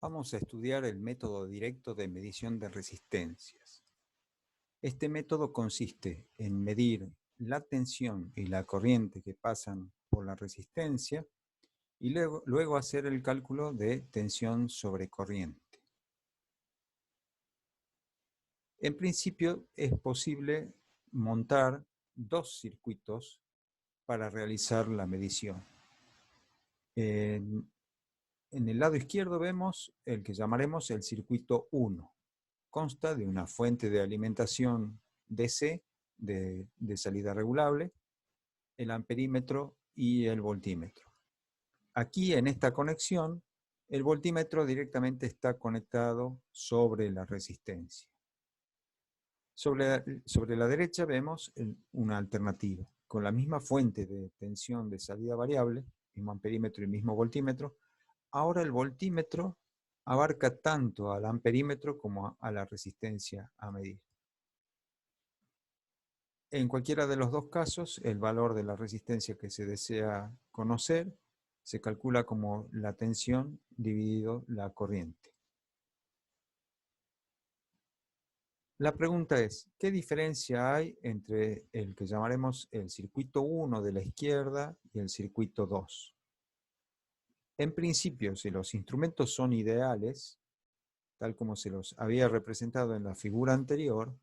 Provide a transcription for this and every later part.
Vamos a estudiar el método directo de medición de resistencias. Este método consiste en medir la tensión y la corriente que pasan por la resistencia y luego hacer el cálculo de tensión sobre corriente. En principio es posible montar dos circuitos para realizar la medición. En el lado izquierdo vemos el que llamaremos el circuito 1. Consta de una fuente de alimentación DC de salida regulable, el amperímetro y el voltímetro. Aquí en esta conexión, el voltímetro directamente está conectado sobre la resistencia. Sobre la derecha vemos una alternativa. Con la misma fuente de tensión de salida variable, mismo amperímetro y mismo voltímetro, ahora el voltímetro abarca tanto al amperímetro como a la resistencia a medir. En cualquiera de los dos casos, el valor de la resistencia que se desea conocer se calcula como la tensión dividido la corriente. La pregunta es, ¿qué diferencia hay entre el que llamaremos el circuito 1 de la izquierda y el circuito 2? En principio, si los instrumentos son ideales, tal como se los había representado en la figura anterior,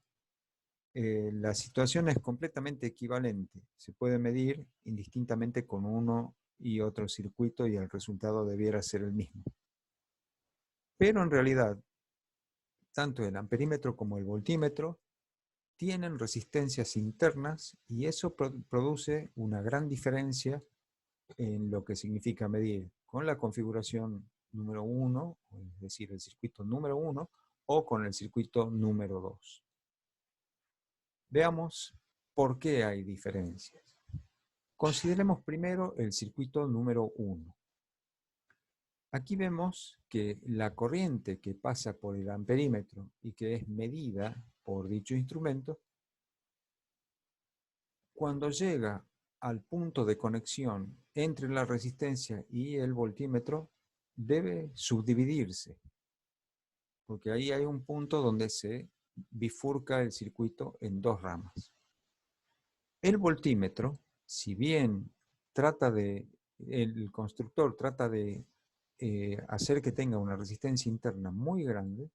la situación es completamente equivalente. Se puede medir indistintamente con uno y otro circuito y el resultado debiera ser el mismo. Pero en realidad, tanto el amperímetro como el voltímetro tienen resistencias internas y eso produce una gran diferencia en lo que significa medir con la configuración número 1, es decir, el circuito número 1, o con el circuito número 2. Veamos por qué hay diferencias. Consideremos primero el circuito número 1. Aquí vemos que la corriente que pasa por el amperímetro y que es medida por dicho instrumento, cuando llega al punto de conexión entre la resistencia y el voltímetro, debe subdividirse, porque ahí hay un punto donde se bifurca el circuito en dos ramas. El voltímetro, si bien el constructor trata de hacer que tenga una resistencia interna muy grande,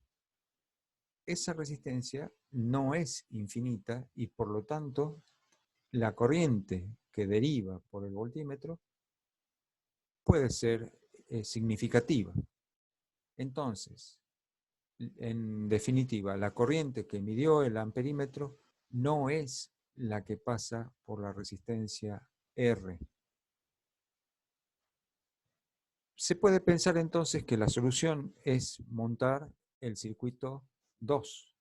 esa resistencia no es infinita y por lo tanto la corriente que deriva por el voltímetro puede ser significativa. Entonces, en definitiva, la corriente que midió el amperímetro no es la que pasa por la resistencia R. Se puede pensar entonces que la solución es montar el circuito 2,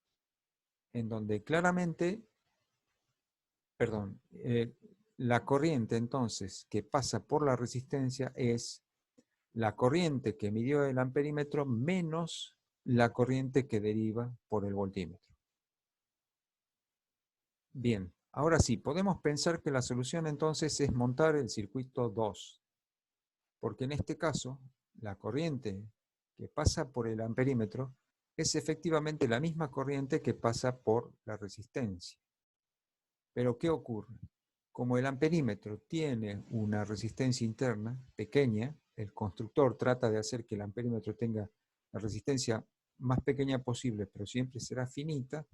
en donde claramente, la corriente entonces que pasa por la resistencia es la corriente que midió el amperímetro menos la corriente que deriva por el voltímetro. Bien, ahora sí, podemos pensar que la solución entonces es montar el circuito 2, porque en este caso la corriente que pasa por el amperímetro es efectivamente la misma corriente que pasa por la resistencia. Pero ¿qué ocurre? Como el amperímetro tiene una resistencia interna pequeña, el constructor trata de hacer que el amperímetro tenga la resistencia más pequeña posible, pero siempre será finita,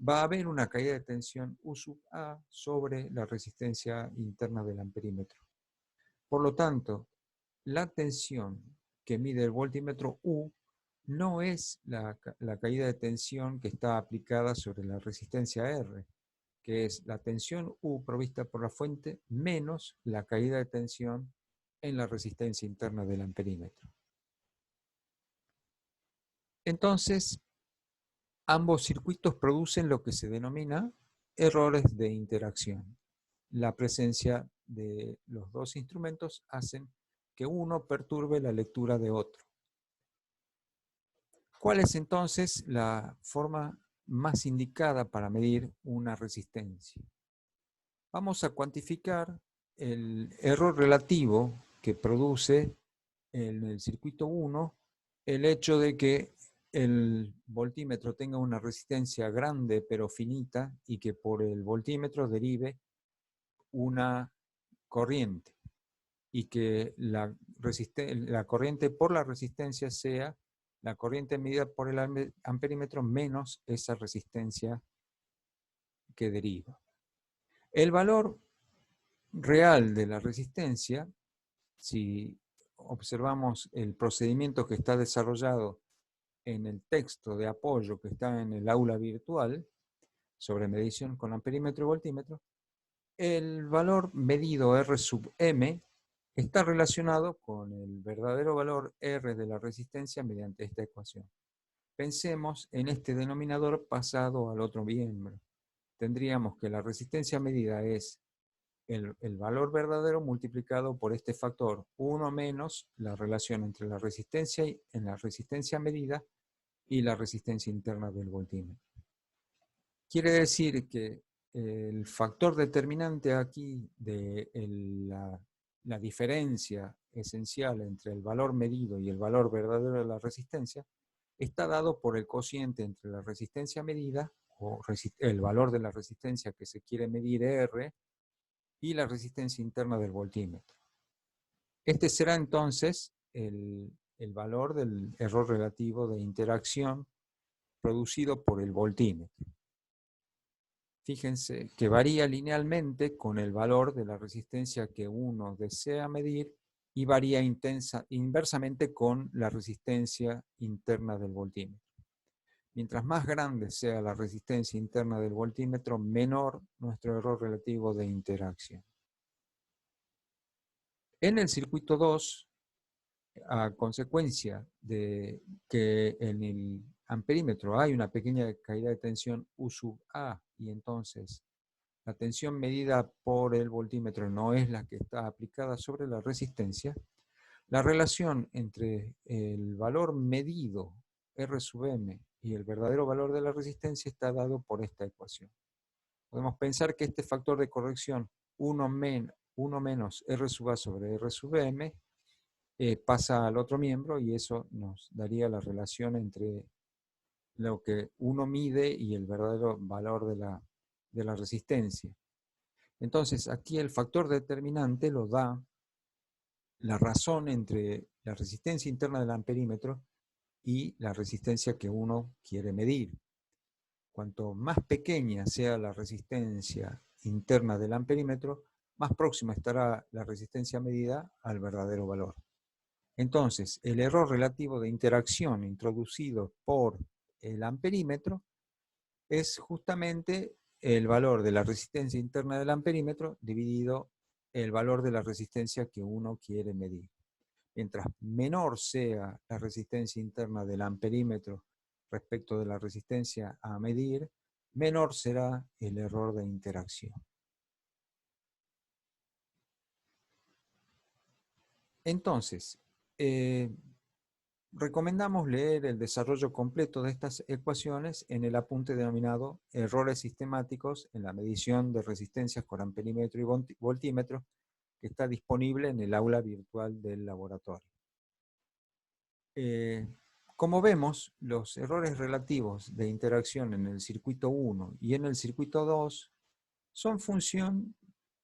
va a haber una caída de tensión U sub A sobre la resistencia interna del amperímetro. Por lo tanto, la tensión que mide el voltímetro U no es la caída de tensión que está aplicada sobre la resistencia R, que es la tensión U provista por la fuente menos la caída de tensión en la resistencia interna del amperímetro. Entonces, ambos circuitos producen lo que se denomina errores de interacción. La presencia de los dos instrumentos hacen que uno perturbe la lectura de otro. ¿Cuál es entonces la forma más indicada para medir una resistencia? Vamos a cuantificar el error relativo que produce en el circuito 1 el hecho de que el voltímetro tenga una resistencia grande pero finita y que por el voltímetro derive una corriente y que la corriente por la resistencia sea la corriente medida por el amperímetro menos esa resistencia que deriva. El valor real de la resistencia, si observamos el procedimiento que está desarrollado en el texto de apoyo que está en el aula virtual sobre medición con amperímetro y voltímetro, el valor medido R sub M está relacionado con el verdadero valor R de la resistencia mediante esta ecuación. Pensemos en este denominador pasado al otro miembro. Tendríamos que la resistencia medida es el valor verdadero multiplicado por este factor 1 menos la relación entre la resistencia en la resistencia medida y la resistencia interna del voltímetro. Quiere decir que el factor determinante aquí de la diferencia esencial entre el valor medido y el valor verdadero de la resistencia está dado por el cociente entre la resistencia medida, o el valor de la resistencia que se quiere medir R, y la resistencia interna del voltímetro. Este será entonces el valor del error relativo de interacción producido por el voltímetro. Fíjense que varía linealmente con el valor de la resistencia que uno desea medir y varía inversamente con la resistencia interna del voltímetro. Mientras más grande sea la resistencia interna del voltímetro, menor nuestro error relativo de interacción. En el circuito 2, a consecuencia de que en el amperímetro hay una pequeña caída de tensión U sub A, y entonces la tensión medida por el voltímetro no es la que está aplicada sobre la resistencia, la relación entre el valor medido R sub M y el verdadero valor de la resistencia está dado por esta ecuación. Podemos pensar que este factor de corrección 1 menos R sub A sobre R sub M pasa al otro miembro, y eso nos daría la relación entre lo que uno mide y el verdadero valor de la resistencia. Entonces, aquí el factor determinante lo da la razón entre la resistencia interna del amperímetro y la resistencia que uno quiere medir. Cuanto más pequeña sea la resistencia interna del amperímetro, más próxima estará la resistencia medida al verdadero valor. Entonces, el error relativo de interacción introducido por el amperímetro es justamente el valor de la resistencia interna del amperímetro dividido el valor de la resistencia que uno quiere medir. Mientras menor sea la resistencia interna del amperímetro respecto de la resistencia a medir, menor será el error de interacción. Entonces, recomendamos leer el desarrollo completo de estas ecuaciones en el apunte denominado Errores sistemáticos en la medición de resistencias con amperímetro y voltímetro, que está disponible en el aula virtual del laboratorio. Como vemos, los errores relativos de interacción en el circuito 1 y en el circuito 2 son función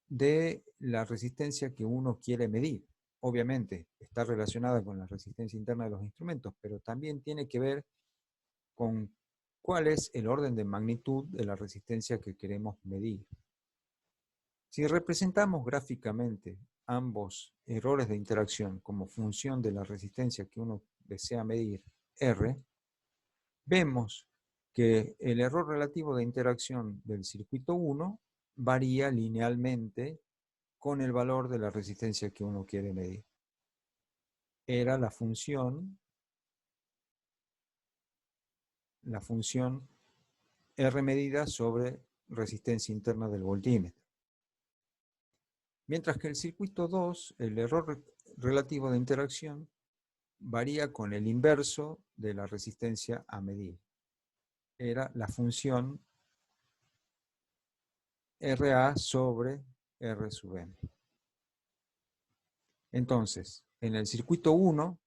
de la resistencia que uno quiere medir. Obviamente está relacionada con la resistencia interna de los instrumentos, pero también tiene que ver con cuál es el orden de magnitud de la resistencia que queremos medir. Si representamos gráficamente ambos errores de interacción como función de la resistencia que uno desea medir, R, vemos que el error relativo de interacción del circuito 1 varía linealmente con el valor de la resistencia que uno quiere medir. Era la función R medida sobre resistencia interna del voltímetro. Mientras que el circuito 2, el error relativo de interacción varía con el inverso de la resistencia a medir. Era la función RA sobre R sub M. Entonces, en el circuito 1,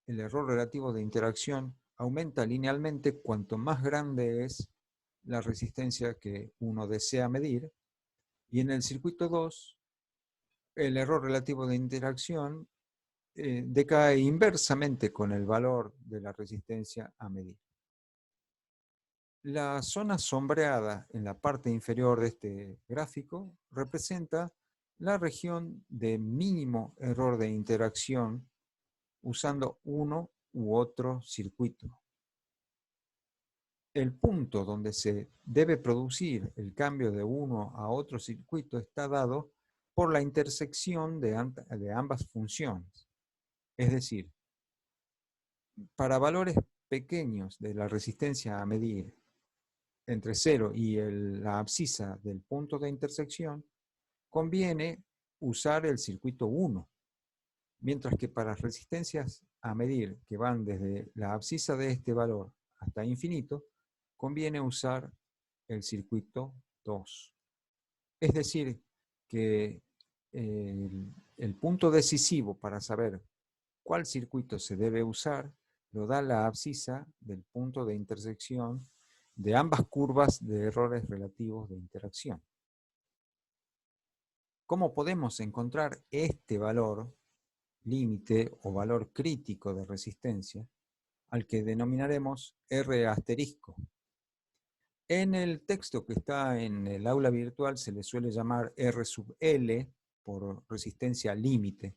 el error relativo de interacción aumenta linealmente cuanto más grande es la resistencia que uno desea medir, y en el circuito 2 el error relativo de interacción decae inversamente con el valor de la resistencia a medir. La zona sombreada en la parte inferior de este gráfico representa la región de mínimo error de interacción usando uno u otro circuito. El punto donde se debe producir el cambio de uno a otro circuito está dado por la intersección de ambas funciones. Es decir, para valores pequeños de la resistencia a medir entre 0 y la abscisa del punto de intersección, conviene usar el circuito 1, mientras que para resistencias a medir que van desde la abscisa de este valor hasta infinito, conviene usar el circuito 2. Es decir, que el punto decisivo para saber cuál circuito se debe usar lo da la abscisa del punto de intersección de ambas curvas de errores relativos de interacción. ¿Cómo podemos encontrar este valor límite o valor crítico de resistencia, al que denominaremos R asterisco? En el texto que está en el aula virtual se le suele llamar R sub L por resistencia límite,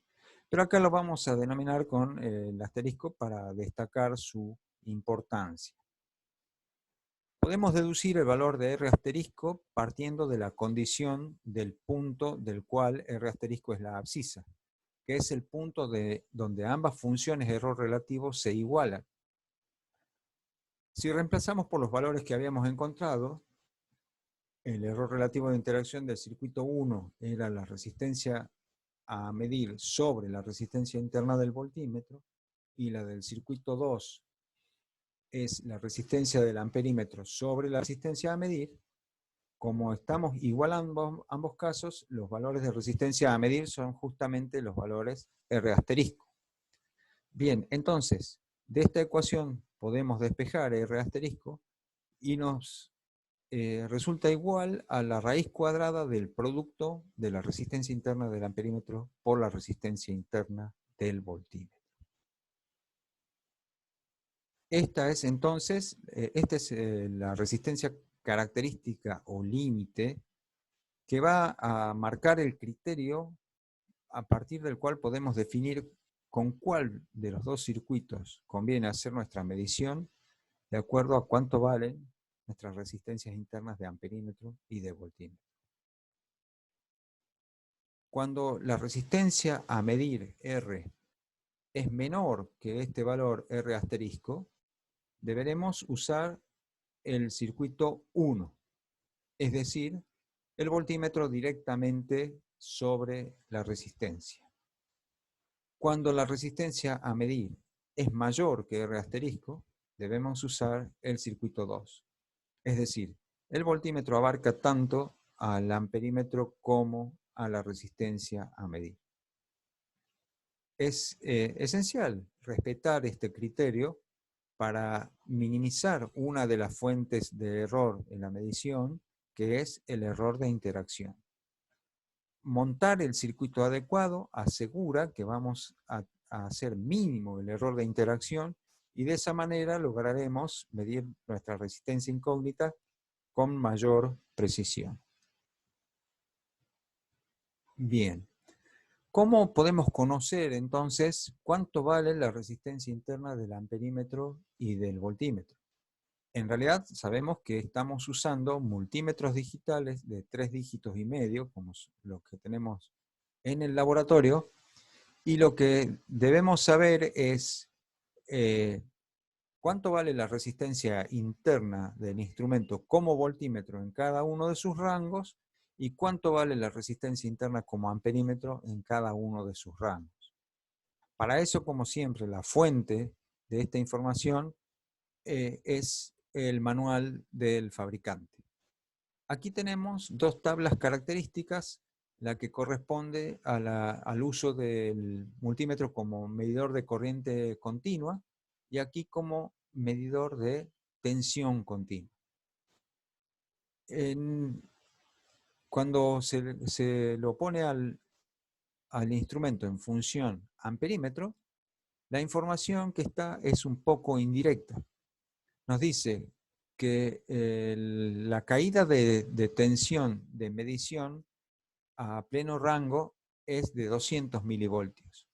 pero acá lo vamos a denominar con el asterisco para destacar su importancia. Podemos deducir el valor de R asterisco partiendo de la condición del punto del cual R asterisco es la abscisa, que es el punto donde ambas funciones de error relativo se igualan. Si reemplazamos por los valores que habíamos encontrado, el error relativo de interacción del circuito 1 era la resistencia a medir sobre la resistencia interna del voltímetro, y la del circuito 2 es la resistencia del amperímetro sobre la resistencia a medir. Como estamos igualando ambos casos, los valores de resistencia a medir son justamente los valores R asterisco. Bien, entonces, de esta ecuación podemos despejar R asterisco y nos resulta igual a la raíz cuadrada del producto de la resistencia interna del amperímetro por la resistencia interna del voltímetro. Esta es entonces, la resistencia característica o límite que va a marcar el criterio a partir del cual podemos definir con cuál de los dos circuitos conviene hacer nuestra medición de acuerdo a cuánto valen nuestras resistencias internas de amperímetro y de voltímetro. Cuando la resistencia a medir R es menor que este valor R asterisco, deberemos usar el circuito 1, es decir, el voltímetro directamente sobre la resistencia. Cuando la resistencia a medir es mayor que R asterisco, debemos usar el circuito 2. Es decir, el voltímetro abarca tanto al amperímetro como a la resistencia a medir. Es esencial respetar este criterio para minimizar una de las fuentes de error en la medición, que es el error de interacción. Montar el circuito adecuado asegura que vamos a hacer mínimo el error de interacción, y de esa manera lograremos medir nuestra resistencia incógnita con mayor precisión. Bien, ¿cómo podemos conocer entonces cuánto vale la resistencia interna del amperímetro y del voltímetro? En realidad sabemos que estamos usando multímetros digitales de 3 dígitos y medio, como los que tenemos en el laboratorio, y lo que debemos saber es cuánto vale la resistencia interna del instrumento como voltímetro en cada uno de sus rangos, y cuánto vale la resistencia interna como amperímetro en cada uno de sus rangos. Para eso, como siempre, la fuente de esta información es el manual del fabricante. Aquí tenemos dos tablas características, la que corresponde al uso del multímetro como medidor de corriente continua y aquí como medidor de tensión continua. Cuando se lo pone al instrumento en función amperímetro, la información que está es un poco indirecta. Nos dice que la caída de tensión de medición a pleno rango es de 200 milivoltios.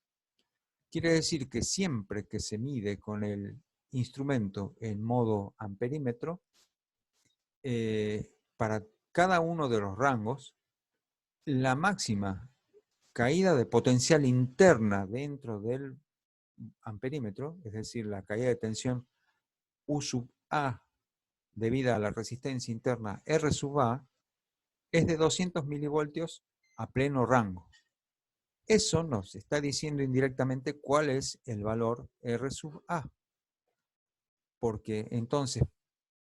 Quiere decir que siempre que se mide con el instrumento en modo amperímetro, para cada uno de los rangos, la máxima caída de potencial interna dentro del amperímetro, es decir, la caída de tensión U sub A debida a la resistencia interna R sub A, es de 200 milivoltios a pleno rango. Eso nos está diciendo indirectamente cuál es el valor R sub A, porque entonces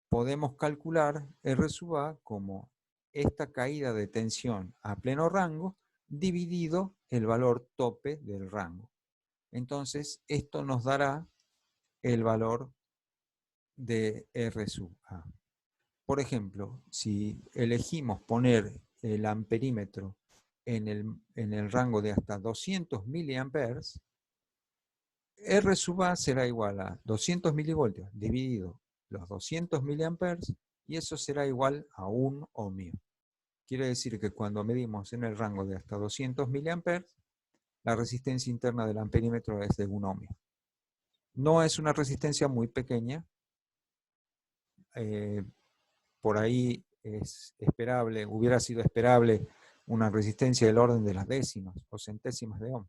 podemos calcular R sub A como esta caída de tensión a pleno rango dividido el valor tope del rango. Entonces, esto nos dará el valor de R sub A. Por ejemplo, si elegimos poner el amperímetro en el rango de hasta 200 miliamperes, R sub A será igual a 200 milivoltios dividido los 200 miliamperes y eso será igual a 1 ohmio. Quiere decir que cuando medimos en el rango de hasta 200 miliamperes, la resistencia interna del amperímetro es de 1 ohmio. No es una resistencia muy pequeña, por ahí es esperable, hubiera sido esperable una resistencia del orden de las décimas o centésimas de ohm.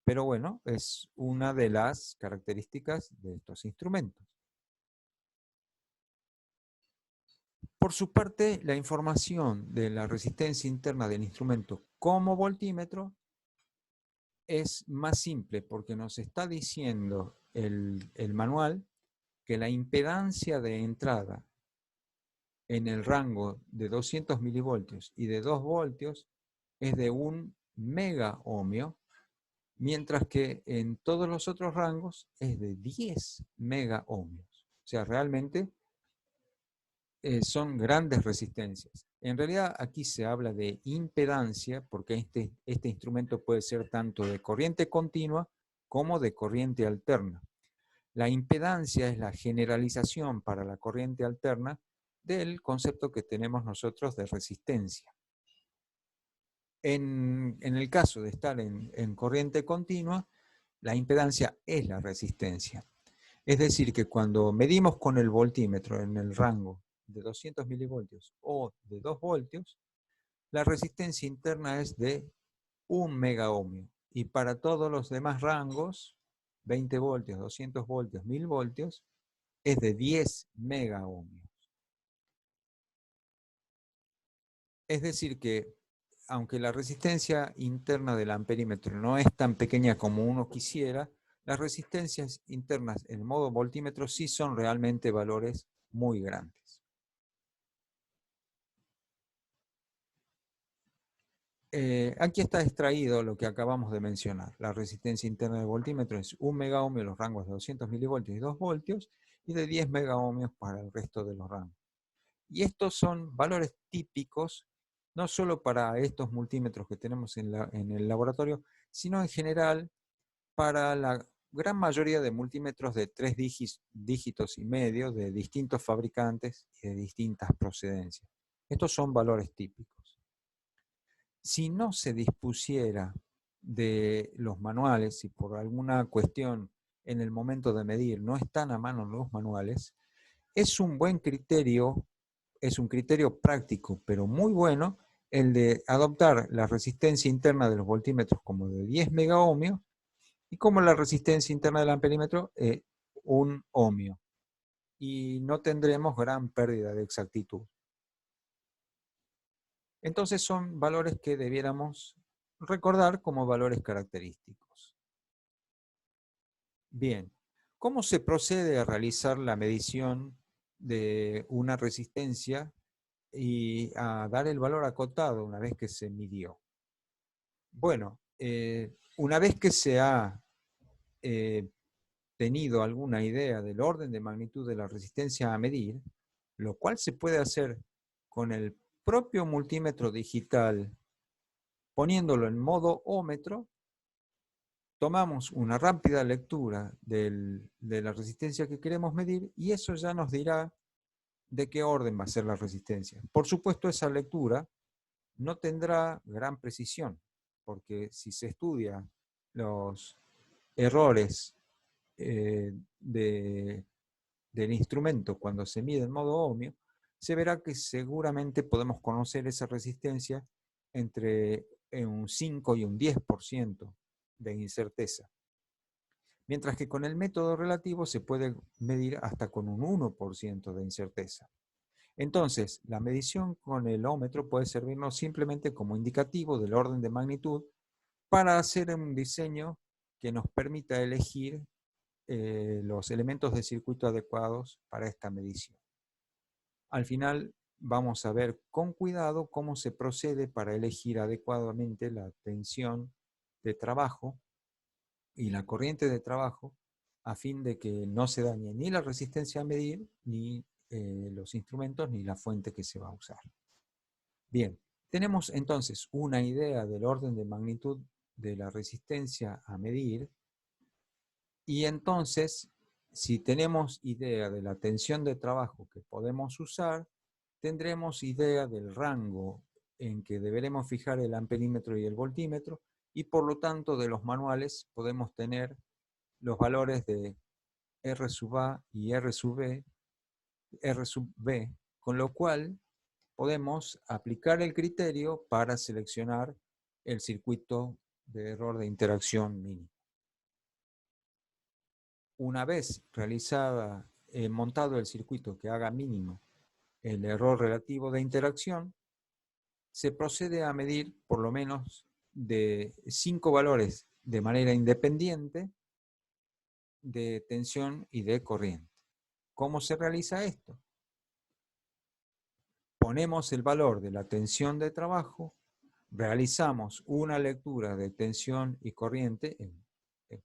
Pero bueno, es una de las características de estos instrumentos. Por su parte, la información de la resistencia interna del instrumento como voltímetro es más simple porque nos está diciendo el manual que la impedancia de entrada en el rango de 200 milivoltios y de 2 voltios es de 1 mega ohmio, mientras que en todos los otros rangos es de 10 mega ohmios. O sea, realmente son grandes resistencias. En realidad aquí se habla de impedancia porque este instrumento puede ser tanto de corriente continua como de corriente alterna. La impedancia es la generalización para la corriente alterna del concepto que tenemos nosotros de resistencia. En el caso de estar en corriente continua, la impedancia es la resistencia. Es decir, que cuando medimos con el voltímetro en el rango de 200 milivoltios o de 2 voltios, la resistencia interna es de 1 mega ohmio. Y para todos los demás rangos, 20 voltios, 200 voltios, 1000 voltios, es de 10 mega ohmios. Es decir que, aunque la resistencia interna del amperímetro no es tan pequeña como uno quisiera, las resistencias internas en modo voltímetro sí son realmente valores muy grandes. Aquí está extraído lo que acabamos de mencionar. La resistencia interna del voltímetro es 1 mega ohmio en los rangos de 200 milivoltios y 2 voltios y de 10 mega ohmios para el resto de los rangos. Y estos son valores típicos, no solo para estos multímetros que tenemos en el laboratorio, sino en general para la gran mayoría de multímetros de 3 dígitos y medio de distintos fabricantes y de distintas procedencias. Estos son valores típicos. Si no se dispusiera de los manuales, si por alguna cuestión en el momento de medir no están a mano los manuales, es un buen criterio, es un criterio práctico, pero muy bueno, el de adoptar la resistencia interna de los voltímetros como de 10 mega ohmios y como la resistencia interna del amperímetro 1 ohmio. Y no tendremos gran pérdida de exactitud. Entonces son valores que debiéramos recordar como valores característicos. Bien, ¿cómo se procede a realizar la medición de una resistencia y a dar el valor acotado una vez que se midió? Bueno, una vez que se ha tenido alguna idea del orden de magnitud de la resistencia a medir, lo cual se puede hacer con el propio multímetro digital, poniéndolo en modo ómetro, tomamos una rápida lectura de la resistencia que queremos medir y eso ya nos dirá de qué orden va a ser la resistencia. Por supuesto, esa lectura no tendrá gran precisión, porque si se estudia los errores del instrumento cuando se mide en modo ohmio, se verá que seguramente podemos conocer esa resistencia entre un 5 y un 10% de incerteza. Mientras que con el método relativo se puede medir hasta con un 1% de incerteza. Entonces, la medición con el ómetro puede servirnos simplemente como indicativo del orden de magnitud para hacer un diseño que nos permita elegir los elementos de circuito adecuados para esta medición. Al final vamos a ver con cuidado cómo se procede para elegir adecuadamente la tensión de trabajo y la corriente de trabajo a fin de que no se dañe ni la resistencia a medir, ni los instrumentos, ni la fuente que se va a usar. Bien, tenemos entonces una idea del orden de magnitud de la resistencia a medir y entonces, si tenemos idea de la tensión de trabajo que podemos usar, tendremos idea del rango en que deberemos fijar el amperímetro y el voltímetro y por lo tanto de los manuales podemos tener los valores de R sub A y R sub B, con lo cual podemos aplicar el criterio para seleccionar el circuito de error de interacción mínimo. Una vez montado el circuito que haga mínimo el error relativo de interacción, se procede a medir por lo menos de 5 valores de manera independiente de tensión y de corriente. ¿Cómo se realiza esto? Ponemos el valor de la tensión de trabajo, realizamos una lectura de tensión y corriente en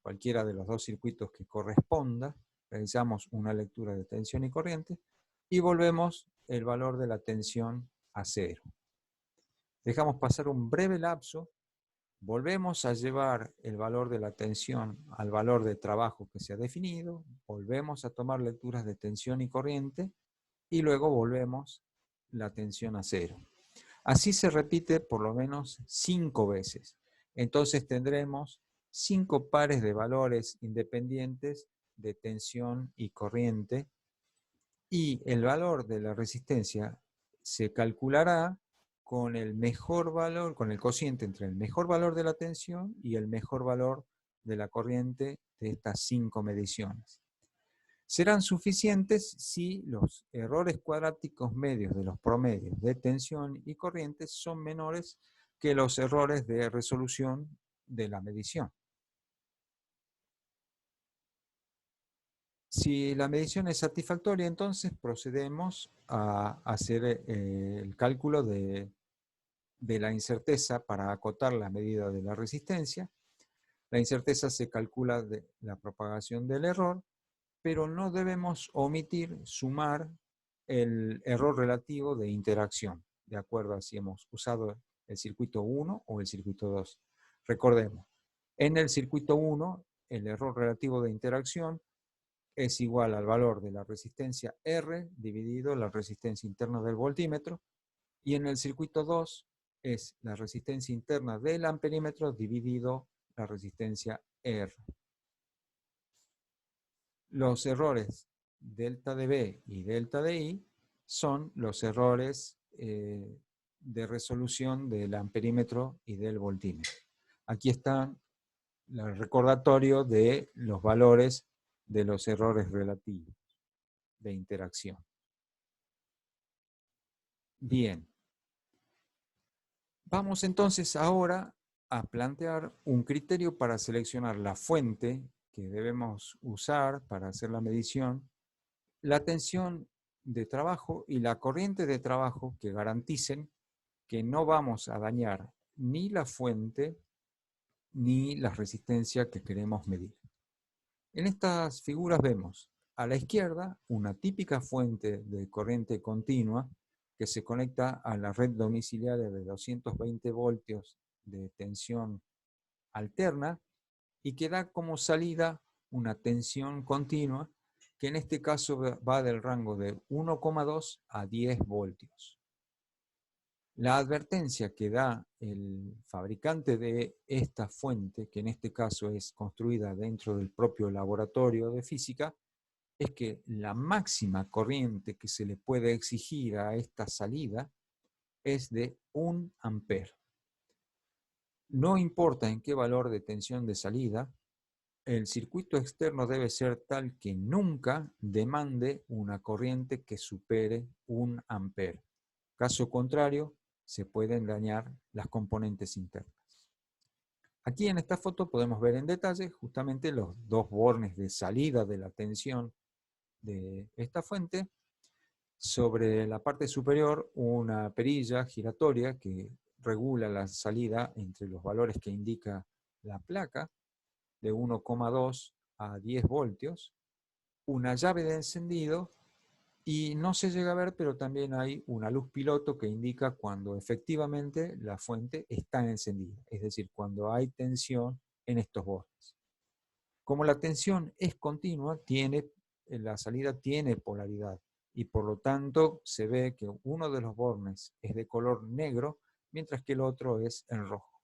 cualquiera de los dos circuitos que corresponda, realizamos una lectura de tensión y corriente y volvemos el valor de la tensión a 0. Dejamos pasar un breve lapso, volvemos a llevar el valor de la tensión al valor de trabajo que se ha definido, volvemos a tomar lecturas de tensión y corriente y luego volvemos la tensión a 0. Así se repite por lo menos 5 veces. Entonces tendremos 5 pares de valores independientes de tensión y corriente y el valor de la resistencia se calculará con el mejor valor, con el cociente entre el mejor valor de la tensión y el mejor valor de la corriente de estas 5 mediciones. Serán suficientes si los errores cuadráticos medios de los promedios de tensión y corriente son menores que los errores de resolución de la medición. Si la medición es satisfactoria, entonces procedemos a hacer el cálculo de la incerteza para acotar la medida de la resistencia. La incerteza se calcula de la propagación del error, pero no debemos omitir sumar el error relativo de interacción, de acuerdo a si hemos usado el circuito 1 o el circuito 2. Recordemos, en el circuito 1, el error relativo de interacción es igual al valor de la resistencia R dividido la resistencia interna del voltímetro, y en el circuito 2 es la resistencia interna del amperímetro dividido la resistencia R. Los errores delta de B y delta de I son los errores de resolución del amperímetro y del voltímetro. Aquí está el recordatorio de los valores de los errores relativos de interacción. Bien. Vamos entonces ahora a plantear un criterio para seleccionar la fuente que debemos usar para hacer la medición, la tensión de trabajo y la corriente de trabajo que garanticen que no vamos a dañar ni la fuente ni la resistencia que queremos medir. En estas figuras vemos a la izquierda una típica fuente de corriente continua que se conecta a la red domiciliaria de 220 voltios de tensión alterna y que da como salida una tensión continua que en este caso va del rango de 1,2 a 10 voltios. La advertencia que da el fabricante de esta fuente, que en este caso es construida dentro del propio laboratorio de física, es que la máxima corriente que se le puede exigir a esta salida es de 1 ampere. No importa en qué valor de tensión de salida, el circuito externo debe ser tal que nunca demande una corriente que supere 1 ampere. Caso contrario, se pueden dañar las componentes internas. Aquí en esta foto podemos ver en detalle justamente los dos bornes de salida de la tensión de esta fuente. Sobre la parte superior una perilla giratoria que regula la salida entre los valores que indica la placa de 1,2 a 10 voltios, una llave de encendido y no se llega a ver, pero también hay una luz piloto que indica cuando efectivamente la fuente está encendida, es decir, cuando hay tensión en estos bordes. Como la tensión es continua, la salida tiene polaridad y por lo tanto se ve que uno de los bornes es de color negro, mientras que el otro es en rojo.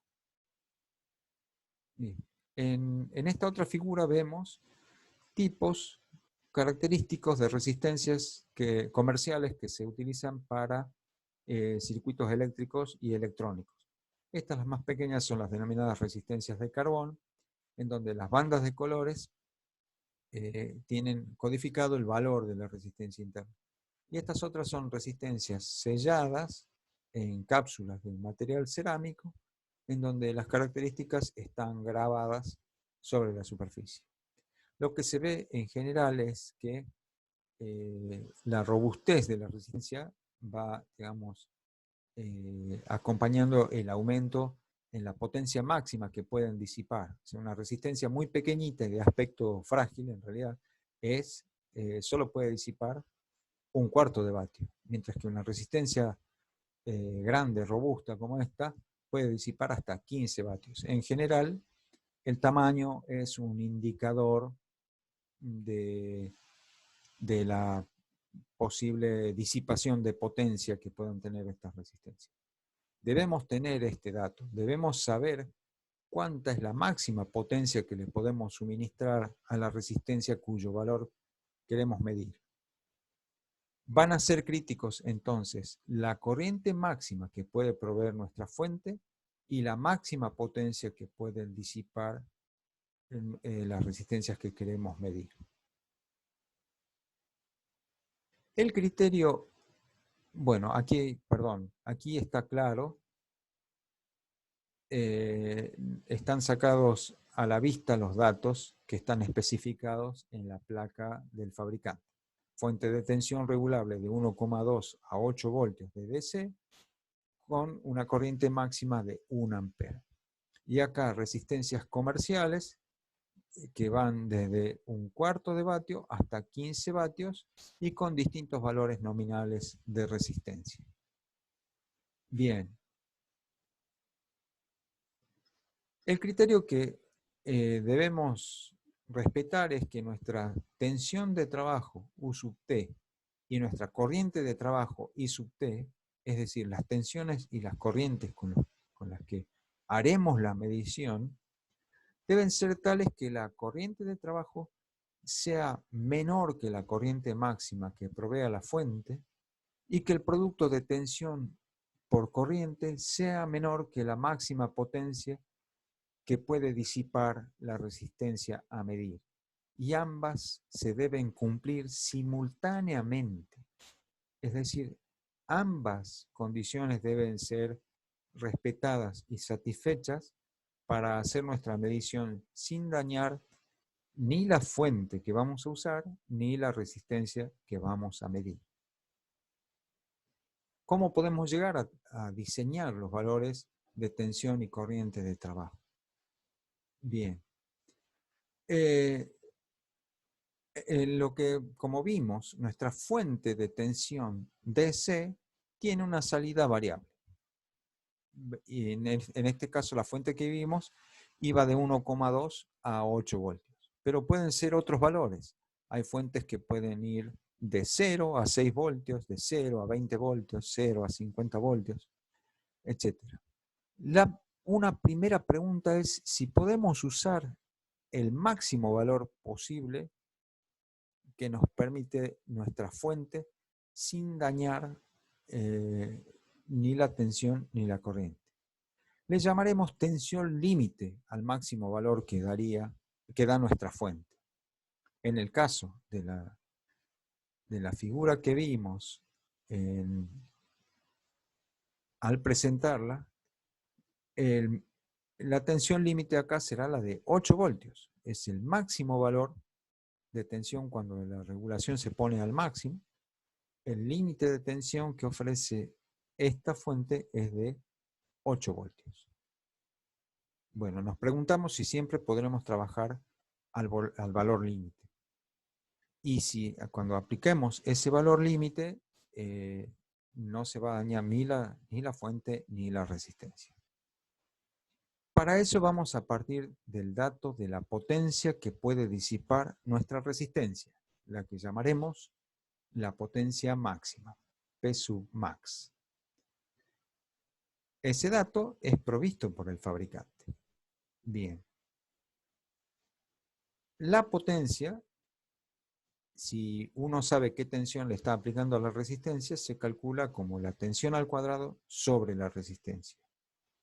Bien. En esta otra figura vemos tipos característicos de resistencias comerciales que se utilizan para circuitos eléctricos y electrónicos. Estas, las más pequeñas, son las denominadas resistencias de carbón, en donde las bandas de colores tienen codificado el valor de la resistencia interna. Y estas otras son resistencias selladas en cápsulas de material cerámico, en donde las características están grabadas sobre la superficie. Lo que se ve en general es que la robustez de la resistencia va, digamos, acompañando el aumento en la potencia máxima que pueden disipar. O sea, una resistencia muy pequeñita y de aspecto frágil, en realidad, solo puede disipar 1/4 de vatio, mientras que una resistencia grande, robusta como esta, puede disipar hasta 15 vatios. En general, el tamaño es un indicador de la posible disipación de potencia que puedan tener estas resistencias. Debemos tener este dato, debemos saber cuánta es la máxima potencia que le podemos suministrar a la resistencia cuyo valor queremos medir. Van a ser críticos entonces la corriente máxima que puede proveer nuestra fuente y la máxima potencia que pueden disipar las resistencias que queremos medir. El criterio, bueno, aquí está claro. Están sacados a la vista los datos que están especificados en la placa del fabricante. Fuente de tensión regulable de 1,2 a 8 voltios de DC con una corriente máxima de 1 ampere. Y acá resistencias comerciales que van desde 1/4 de vatio hasta 15 vatios y con distintos valores nominales de resistencia. Bien. El criterio que debemos respetar es que nuestra tensión de trabajo U sub T y nuestra corriente de trabajo I sub T, es decir, las tensiones y las corrientes con las que haremos la medición, deben ser tales que la corriente de trabajo sea menor que la corriente máxima que provea la fuente y que el producto de tensión por corriente sea menor que la máxima potencia que puede disipar la resistencia a medir. Y ambas se deben cumplir simultáneamente. Es decir, ambas condiciones deben ser respetadas y satisfechas para hacer nuestra medición sin dañar ni la fuente que vamos a usar, ni la resistencia que vamos a medir. ¿Cómo podemos llegar a diseñar los valores de tensión y corriente de trabajo? Bien. Lo que, como vimos, nuestra fuente de tensión DC tiene una salida variable. Y en este caso, la fuente que vimos iba de 1,2 a 8 voltios. Pero pueden ser otros valores. Hay fuentes que pueden ir de 0 a 6 voltios, de 0 a 20 voltios, 0 a 50 voltios, etc. Una primera pregunta es si podemos usar el máximo valor posible que nos permite nuestra fuente sin dañar ni la tensión ni la corriente. Le llamaremos tensión límite al máximo valor que da nuestra fuente. En el caso de la figura que vimos al presentarla, la tensión límite acá será la de 8 voltios. Es el máximo valor de tensión cuando la regulación se pone al máximo. El límite de tensión que ofrece esta fuente es de 8 voltios. Bueno, nos preguntamos si siempre podremos trabajar al valor límite. Y si cuando apliquemos ese valor límite, no se va a dañar ni la fuente ni la resistencia. Para eso vamos a partir del dato de la potencia que puede disipar nuestra resistencia, la que llamaremos la potencia máxima, P sub max. Ese dato es provisto por el fabricante. Bien. La potencia, si uno sabe qué tensión le está aplicando a la resistencia, se calcula como la tensión al cuadrado sobre la resistencia.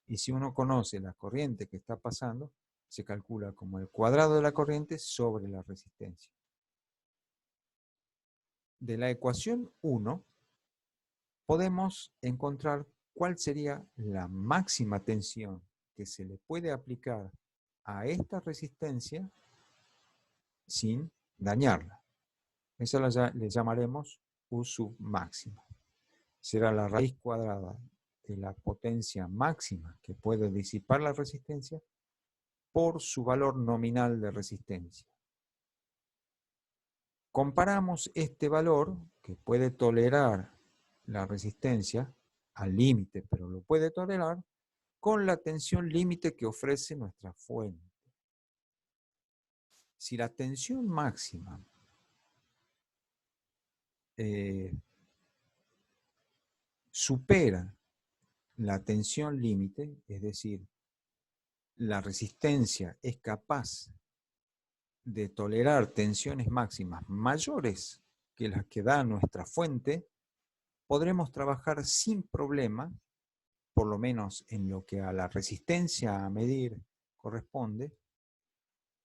Y si uno conoce la corriente que está pasando, se calcula como el cuadrado de la corriente sobre la resistencia. De la ecuación 1, podemos encontrar cuál sería la máxima tensión que se le puede aplicar a esta resistencia sin dañarla. Eso le llamaremos U sub máxima. Será la raíz cuadrada de la potencia máxima que puede disipar la resistencia por su valor nominal de resistencia. Comparamos este valor, que puede tolerar la resistencia al límite, pero lo puede tolerar, con la tensión límite que ofrece nuestra fuente. Si la tensión máxima supera la tensión límite, es decir, la resistencia es capaz de tolerar tensiones máximas mayores que las que da nuestra fuente, podremos trabajar sin problema, por lo menos en lo que a la resistencia a medir corresponde,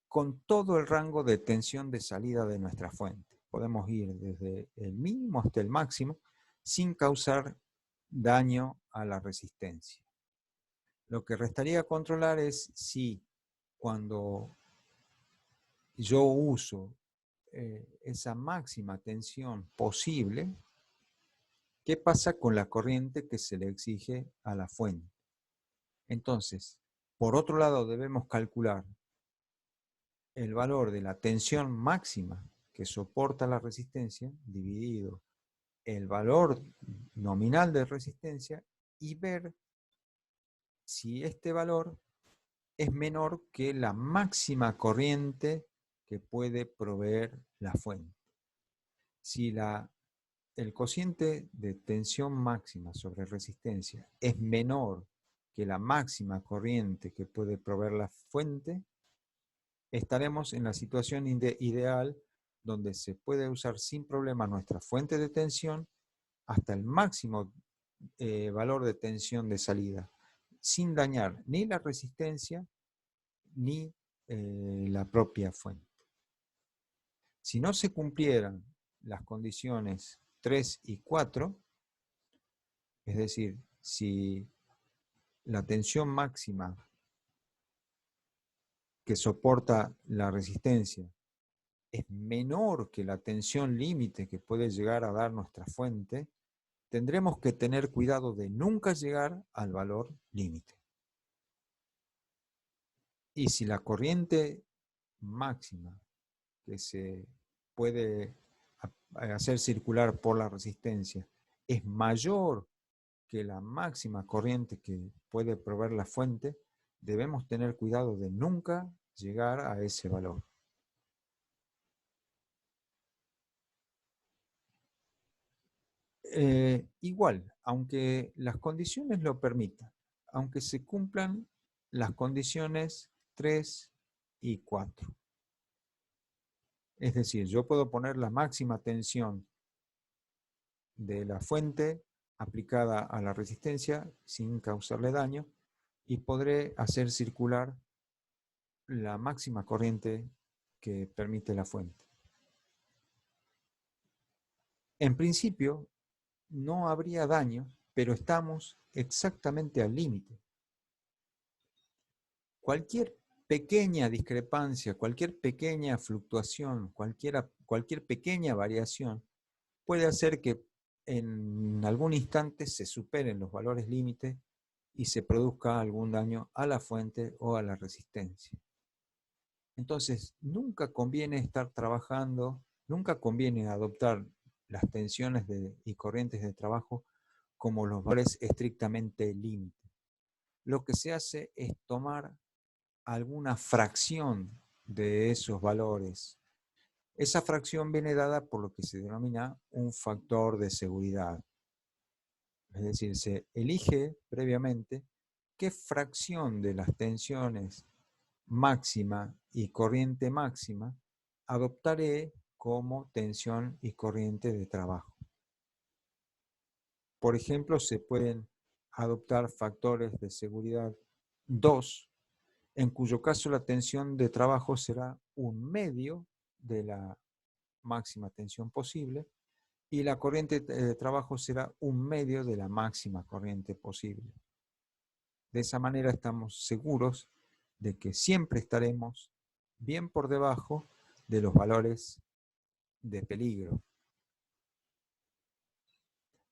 con todo el rango de tensión de salida de nuestra fuente. Podemos ir desde el mínimo hasta el máximo sin causar daño a la resistencia. Lo que restaría controlar es si cuando yo uso esa máxima tensión posible, ¿qué pasa con la corriente que se le exige a la fuente? Entonces, por otro lado, debemos calcular el valor de la tensión máxima que soporta la resistencia dividido el valor nominal de resistencia y ver si este valor es menor que la máxima corriente que puede proveer la fuente. Si el cociente de tensión máxima sobre resistencia es menor que la máxima corriente que puede proveer la fuente, estaremos en la situación ideal donde se puede usar sin problema nuestra fuente de tensión hasta el máximo valor de tensión de salida, sin dañar ni la resistencia ni la propia fuente. Si no se cumplieran las condiciones 3 y 4, es decir, si la tensión máxima que soporta la resistencia es menor que la tensión límite que puede llegar a dar nuestra fuente, tendremos que tener cuidado de nunca llegar al valor límite. Y si la corriente máxima que se puede hacer circular por la resistencia es mayor que la máxima corriente que puede proveer la fuente, debemos tener cuidado de nunca llegar a ese valor. Igual, aunque las condiciones lo permitan, aunque se cumplan las condiciones 3 y 4. Es decir, yo puedo poner la máxima tensión de la fuente aplicada a la resistencia sin causarle daño y podré hacer circular la máxima corriente que permite la fuente. En principio, no habría daño, pero estamos exactamente al límite. Cualquier pequeña discrepancia, cualquier pequeña fluctuación, cualquier pequeña variación puede hacer que en algún instante se superen los valores límite y se produzca algún daño a la fuente o a la resistencia. Entonces, nunca conviene estar trabajando, nunca conviene adoptar las tensiones y corrientes de trabajo como los valores estrictamente límite. Lo que se hace es tomar alguna fracción de esos valores. Esa fracción viene dada por lo que se denomina un factor de seguridad. Es decir, se elige previamente qué fracción de las tensiones máxima y corriente máxima adoptaré como tensión y corriente de trabajo. Por ejemplo, se pueden adoptar factores de seguridad 2, en cuyo caso la tensión de trabajo será un medio de la máxima tensión posible y la corriente de trabajo será un medio de la máxima corriente posible. De esa manera estamos seguros de que siempre estaremos bien por debajo de los valores de peligro.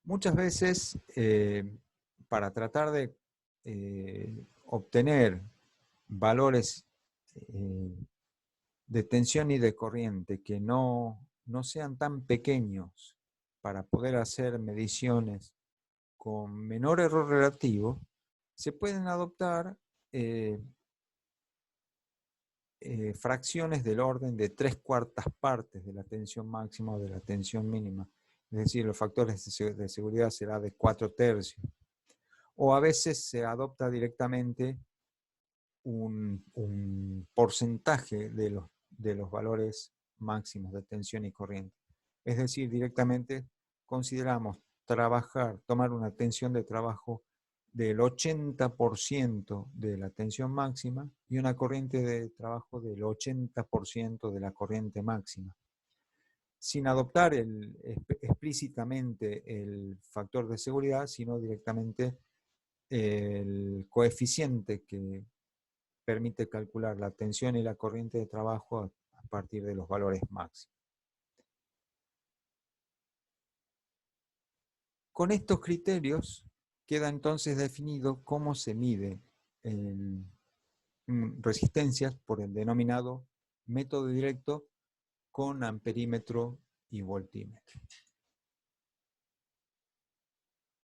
Muchas veces, para tratar de obtener valores de tensión y de corriente que no sean tan pequeños para poder hacer mediciones con menor error relativo, se pueden adoptar fracciones del orden de 3/4 partes de la tensión máxima o de la tensión mínima. Es decir, los factores de seguridad será de 4/3. O a veces se adopta directamente un porcentaje de los valores máximos de tensión y corriente. Es decir, directamente consideramos tomar una tensión de trabajo del 80% de la tensión máxima y una corriente de trabajo del 80% de la corriente máxima, sin adoptar explícitamente el factor de seguridad, sino directamente el coeficiente que permite calcular la tensión y la corriente de trabajo a partir de los valores máximos. Con estos criterios queda entonces definido cómo se mide resistencias por el denominado método directo con amperímetro y voltímetro.